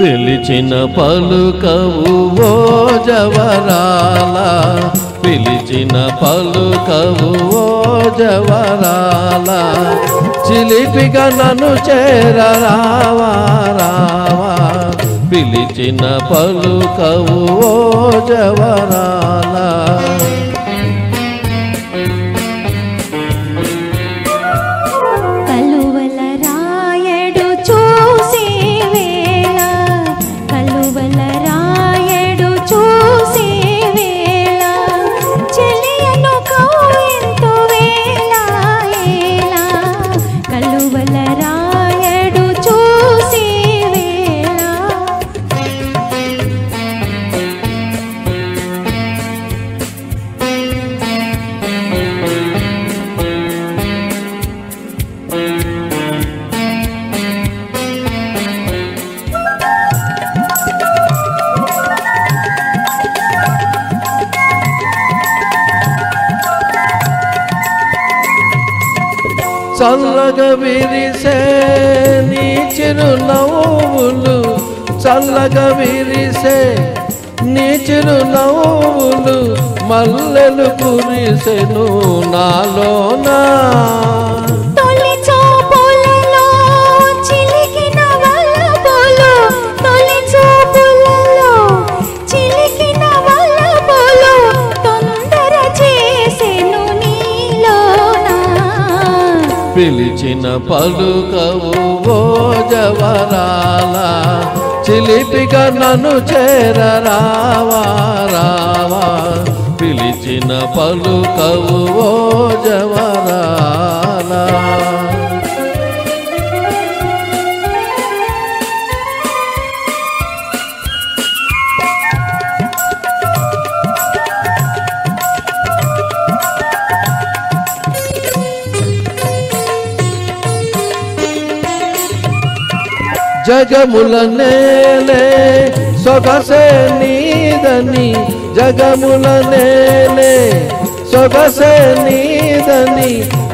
పిలిచిన పలుకవు ఓ జవరాల, పిలిచిన పలుకవు ఓ జవరాల, చిలిపిగా నన్ను చేరరావా రావా, పిలిచిన పలుకవు ఓ జవరాల. చల్లగా విరిసే నీ చిరునవ్వులు, చల్లగా విరిసే నీ చిరునవ్వులు, మల్లెలు కురిసెను నాలోనా. పిలిచిన పలుకవు ఓ జవరాల, చిలిపిగా నన్ను చేరరావా రావా, పిలిచిన పలుకవు ఓ జవరాల. జగముల నేలే సొగసే నీదని, జగముల నేలే సొగసే నీదని,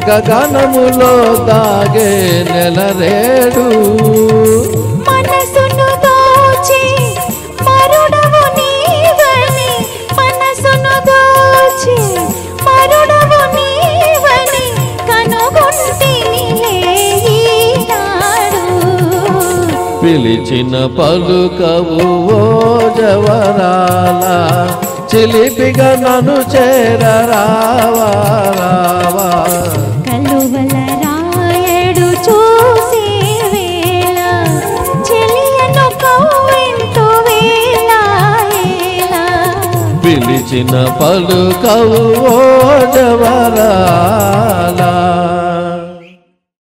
గగనములో దాగే నెలరేడు. మనసును దోచి మరుడవు నీవని, మనసును దోచి మరుడవు నీవని, కనుగొంటినిలే ఈనాడు. పిలిచిన పలుకవు ఓ జవరాల, చిలిపిగా నన్ను చేరరావా రావా, కలువల రాయడు చూసే వేళ, చెలియను కవ్వెంతో వేళ వేళ. పిలిచిన పలుకవు ఓ జవరాల.